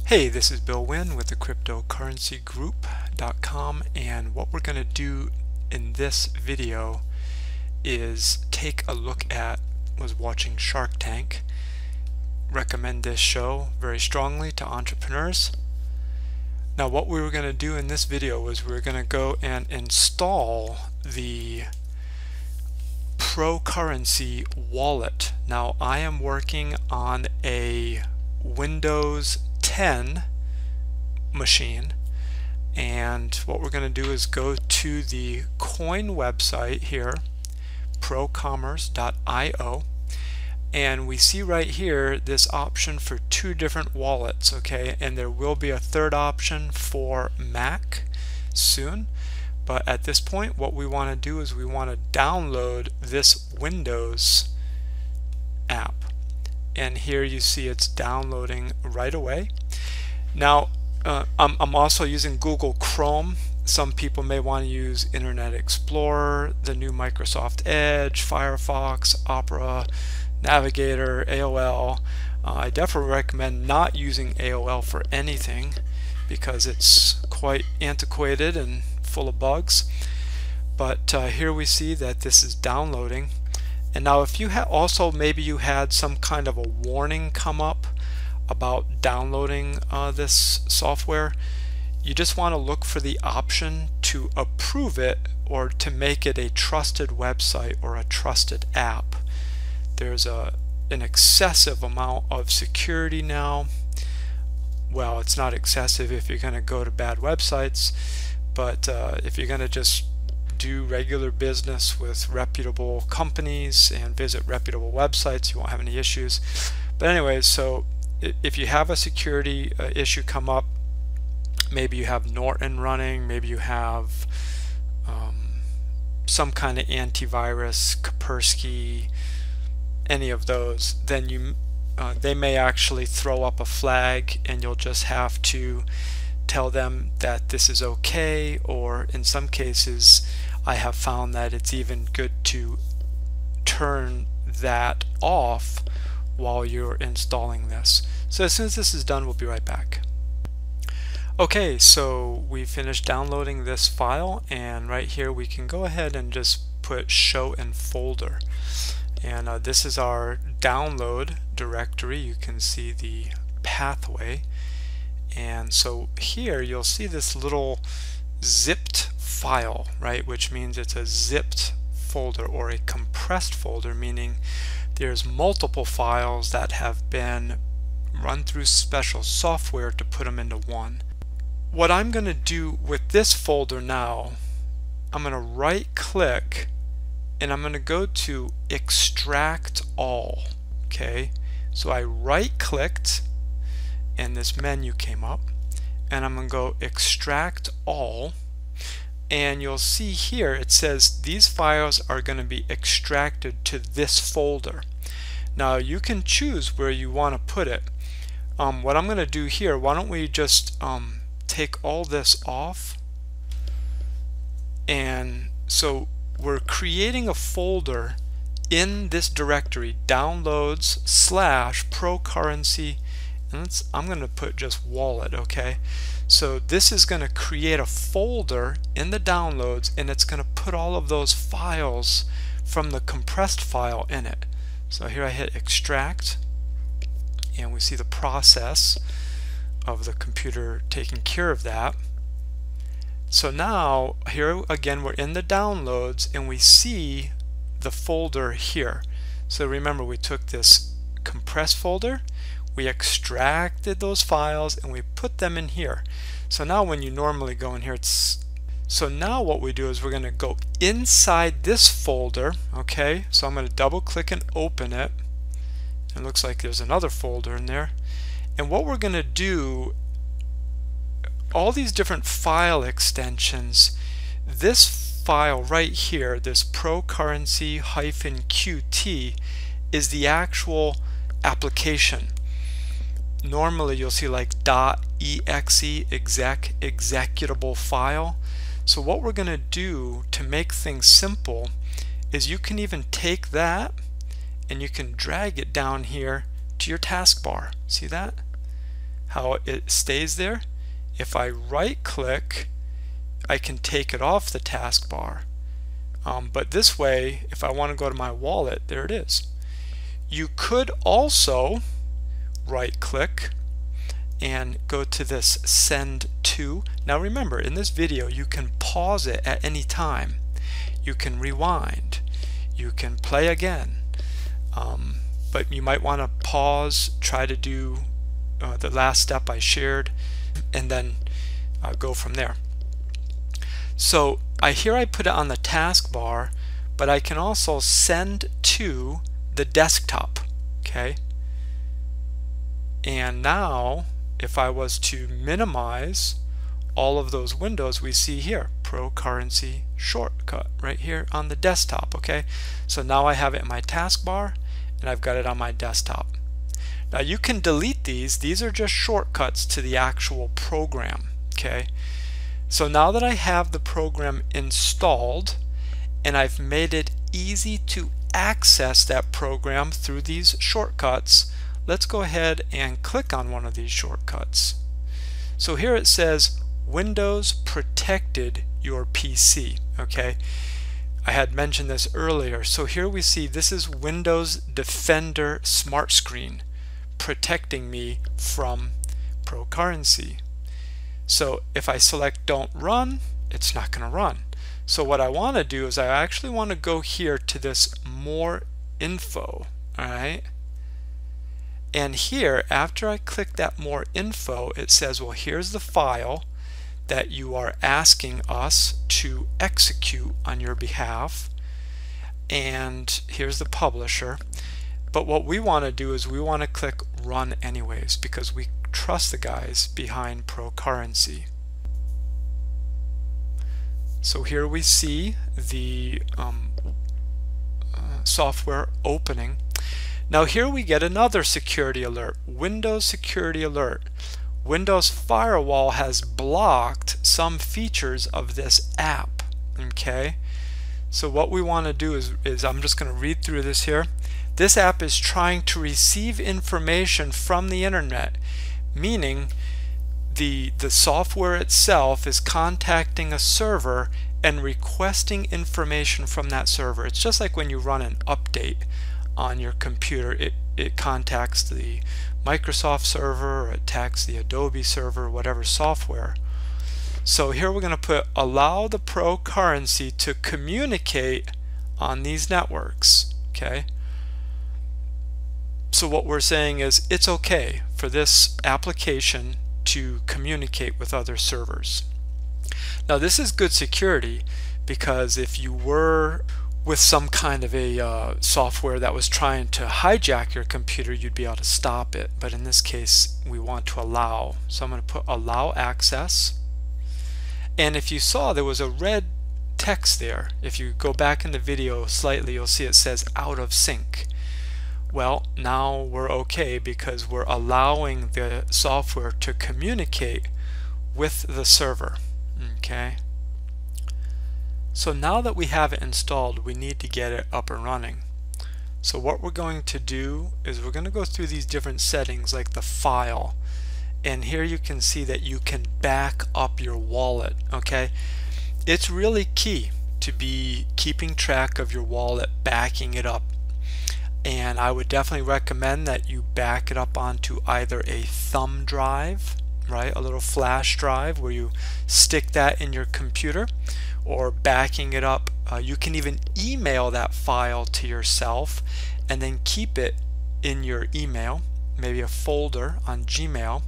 Hey, this is Bill Wynn with the cryptocurrencygroup.com, and what we're going to do in this video is take a look at, was watching Shark Tank. Recommend this show very strongly to entrepreneurs. Now what we were going to do in this video was we were going to go and install the PRO currency wallet. Now I am working on a Windows 10 machine, and what we're going to do is go to the coin website here, procommerce.io, and we see right here this option for two different wallets, okay, and there will be a third option for Mac soon, but at this point what we want to do is we want to download this Windows app, and here you see it's downloading right away. Now I'm also using Google Chrome. Some people may want to use Internet Explorer, the new Microsoft Edge, Firefox, Opera, Navigator, AOL. I definitely recommend not using AOL for anything because it's quite antiquated and full of bugs. But here we see that this is downloading. And now if you have also, maybe you had some kind of a warning come up about downloading this software, you just want to look for the option to approve it or to make it a trusted website or a trusted app. There's an excessive amount of security now. Well, it's not excessive if you're going to go to bad websites, but if you're going to just do regular business with reputable companies and visit reputable websites, you won't have any issues. But anyways, so if you have a security issue come up, maybe you have Norton running, maybe you have some kind of antivirus, Kaspersky, any of those, then you they may actually throw up a flag, and you'll just have to tell them that this is okay, or in some cases I have found that it's even good to turn that off while you're installing this. So as soon as this is done, we'll be right back. Okay, so we finished downloading this file, and right here we can go ahead and just put show in folder, and this is our download directory. You can see the pathway, and so here you'll see this little zipped file, right, which means it's a zipped folder or a compressed folder, meaning there's multiple files that have been run through special software to put them into one. What I'm going to do with this folder now, I'm going to right click and I'm going to go to extract all. Okay, so I right clicked and this menu came up, and I'm going to go extract all, and you'll see here it says these files are going to be extracted to this folder. Now you can choose where you want to put it. What I'm going to do here, why don't we just take all this off, and so we're creating a folder in this directory, downloads / pro currency, and I'm going to put just wallet. Okay, so this is going to create a folder in the downloads, and it's going to put all of those files from the compressed file in it. So here I hit extract, and we see the process of the computer taking care of that. So now here again we're in the downloads, and we see the folder here. So remember, we took this compressed folder, we extracted those files, and we put them in here. So now when you normally go in here, so now what we do is we're going to go inside this folder. Okay, so I'm going to double click and open it. It looks like there's another folder in there, and what we're going to do, all these different file extensions, this file right here, this pro currency -qt, is the actual application. Normally you'll see like .exe, executable file. So what we're going to do to make things simple is you can even take that and you can drag it down here to your taskbar. See that? how it stays there. If I right click, I can take it off the taskbar. But this way, if I want to go to my wallet, there it is. You could also right click and go to this send to. Now remember, in this video you can pause it at any time. You can rewind, you can play again, but you might want to pause, try to do the last step I shared, and then go from there. So here I put it on the taskbar, but I can also send to the desktop. Okay, and now if I was to minimize all of those windows we see here, Pro Currency shortcut right here on the desktop. Okay, so now I have it in my taskbar and I've got it on my desktop. Now you can delete these are just shortcuts to the actual program. Okay, so now that I have the program installed and I've made it easy to access that program through these shortcuts, let's go ahead and click on one of these shortcuts. So here it says Windows protected your PC. Okay, I had mentioned this earlier. So here we see this is Windows Defender Smart Screen protecting me from Pro Currency. So if I select don't run, it's not going to run. So what I want to do is I actually want to go here to this more info. Alright, and here after I click that more info, it says, well, here's the file that you are asking us to execute on your behalf, and here's the publisher. But what we want to do is we want to click run anyways, because we trust the guys behind Pro Currency. So here we see the software opening. Now here we get another security alert, Windows security alert. Windows Firewall has blocked some features of this app. Okay, so what we want to do is I'm just going to read through this here. This app is trying to receive information from the internet, meaning the software itself is contacting a server and requesting information from that server. It's just like when you run an update on your computer, it contacts the Microsoft server, or it attacks the Adobe server, whatever software. So here we're going to put allow the Pro Currency to communicate on these networks. Okay, so what we're saying is it's okay for this application to communicate with other servers. Now this is good security, because if you were with some kind of a software that was trying to hijack your computer, you'd be able to stop it. But in this case, we want to allow. So I'm going to put allow access. And if you saw, there was a red text there. If you go back in the video slightly, you'll see it says out of sync. Well, now we're okay, because we're allowing the software to communicate with the server. Okay. So now that we have it installed, we need to get it up and running. So what we're going to do is we're going to go through these different settings, like the file, and here you can see that you can back up your wallet. Okay, it's really key to be keeping track of your wallet, backing it up, and I would definitely recommend that you back it up onto either a thumb drive, right, a little flash drive where you stick that in your computer, or backing it up. You can even email that file to yourself and then keep it in your email, maybe a folder on Gmail.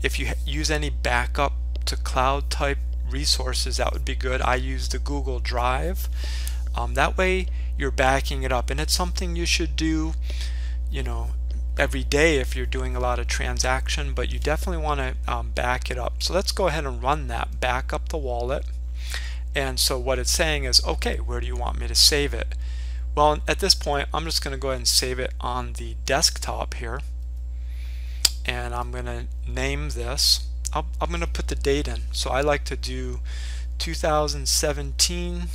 If you use any backup to cloud type resources, that would be good. I use the Google Drive. That way you're backing it up, and it's something you should do, you know, every day if you're doing a lot of transaction, but you definitely want to back it up. So let's go ahead and run that, back up the wallet. And so what it's saying is, okay, where do you want me to save it? Well, at this point, I'm just going to go ahead and save it on the desktop here. And I'm going to name this. I'm going to put the date in. So I like to do 2017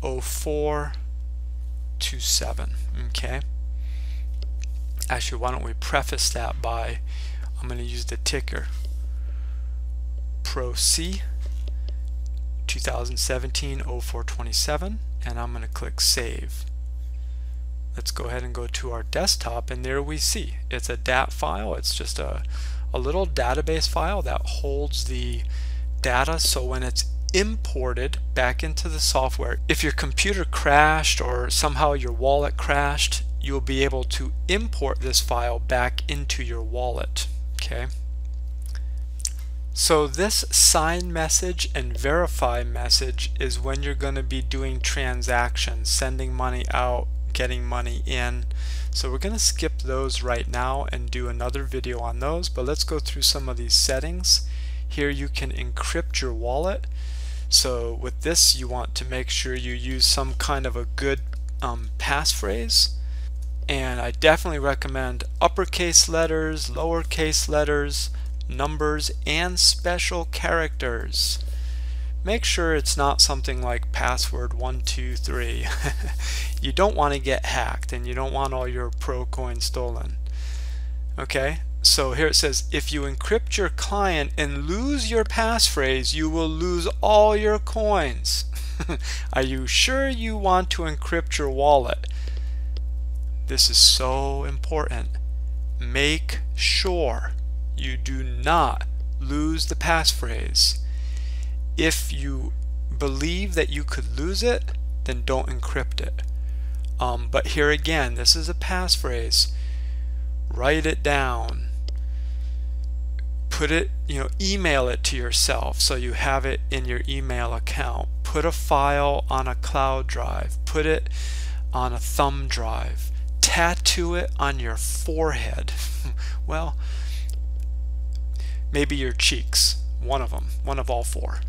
04/27. Okay. Actually, why don't we preface that by I'm going to use the ticker PRO 2017-0427, and I'm going to click Save. Let's go ahead and go to our desktop, and there we see it's a DAT file. It's just a little database file that holds the data, so when it's imported back into the software, if your computer crashed or somehow your wallet crashed, you'll be able to import this file back into your wallet. Okay. So this sign message and verify message is when you're going to be doing transactions, sending money out, getting money in. So we're going to skip those right now and do another video on those, but let's go through some of these settings. Here you can encrypt your wallet. So with this, you want to make sure you use some kind of a good passphrase. And I definitely recommend uppercase letters, lowercase letters, numbers, and special characters. Make sure it's not something like password 123. You don't want to get hacked, and you don't want all your Pro coins stolen. Okay, so here it says, if you encrypt your client and lose your passphrase, you will lose all your coins. Are you sure you want to encrypt your wallet? This is so important. Make sure you do not lose the passphrase. If you believe that you could lose it, then don't encrypt it. But here again, this is a passphrase. Write it down. Put it, email it to yourself so you have it in your email account. Put a file on a cloud drive. Put it on a thumb drive. Tattoo it on your forehead. Well, maybe your cheeks, one of them, one of all four.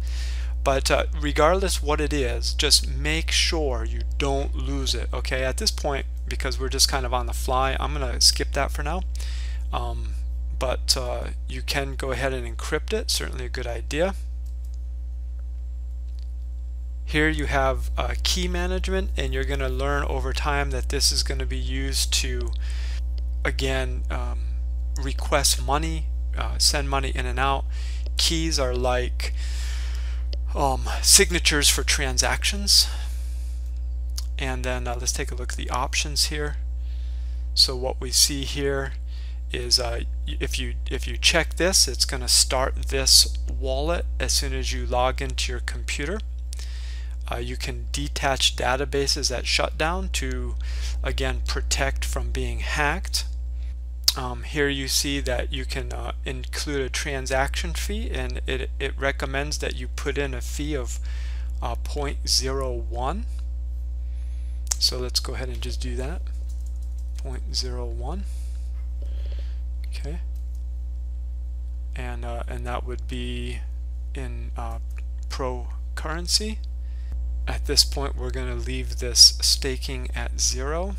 But regardless what it is, just make sure you don't lose it. Okay, at this point, because we're just kind of on the fly, I'm going to skip that for now. But you can go ahead and encrypt it, certainly a good idea. Here you have key management, and you're going to learn over time that this is going to be used to, again, request money, send money in and out. Keys are like signatures for transactions. And then let's take a look at the options here. So what we see here is if you check this, it's going to start this wallet as soon as you log into your computer. You can detach databases at shutdown to, again, protect from being hacked. Here you see that you can include a transaction fee, and it recommends that you put in a fee of 0.01. So let's go ahead and just do that. 0.01. Okay. And that would be in Pro currency. At this point, we're going to leave this staking at 0.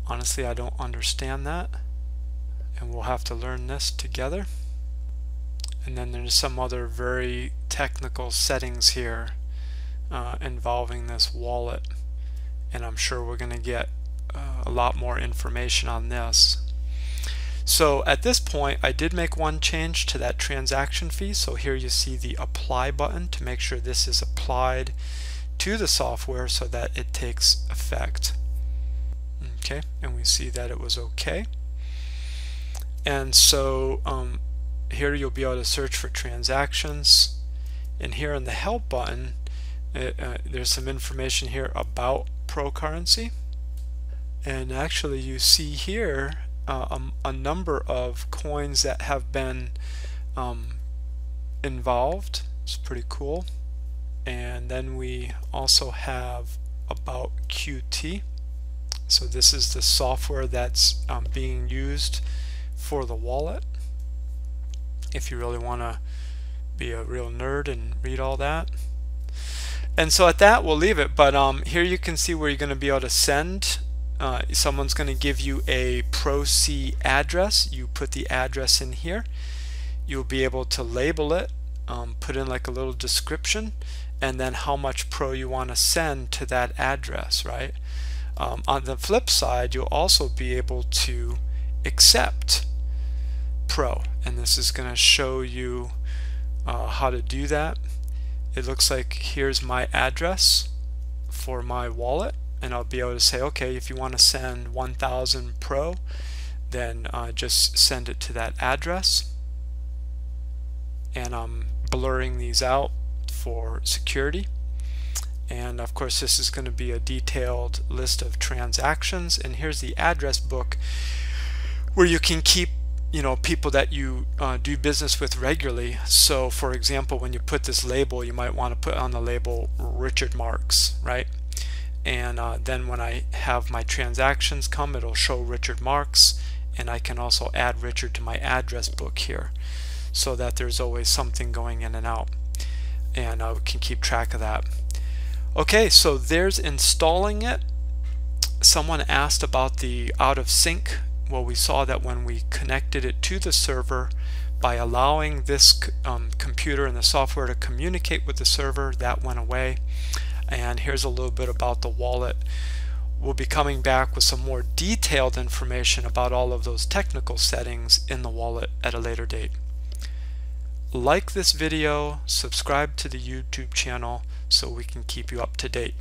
Honestly, I don't understand that, and we'll have to learn this together. And then there's some other very technical settings here involving this wallet, and I'm sure we're going to get a lot more information on this. So at this point, I did make one change to that transaction fee. So here you see the apply button to make sure this is applied to the software so that it takes effect. Okay, and we see that it was okay. And so here you'll be able to search for transactions, and here on the help button there's some information here about Pro currency, and actually you see here a number of coins that have been involved. It's pretty cool. And then we also have about QT. So this is the software that's being used for the wallet, if you really want to be a real nerd and read all that. And so at that, we'll leave it. But here you can see where you're going to be able to send. Someone's going to give you a Pro-C address. You put the address in here. You'll be able to label it, put in like a little description, and then how much Pro you want to send to that address, right? On the flip side, you'll also be able to accept Pro, and this is going to show you how to do that. It looks like here's my address for my wallet, and I'll be able to say, okay, if you want to send 1,000 Pro, then just send it to that address. And I'm blurring these out for security. And of course this is going to be a detailed list of transactions, and here's the address book where you can keep people that you do business with regularly. So for example, when you put this label, you might want to put on the label Richard Marks, right? And then when I have my transactions come, it'll show Richard Marks, and I can also add Richard to my address book here so that there's always something going in and out, and I can keep track of that. Okay, so there's installing it. Someone asked about the out of sync. Well, we saw that when we connected it to the server, by allowing this computer and the software to communicate with the server, that went away. And here's a little bit about the wallet. We'll be coming back with some more detailed information about all of those technical settings in the wallet at a later date. Like this video, subscribe to the YouTube channel so we can keep you up to date.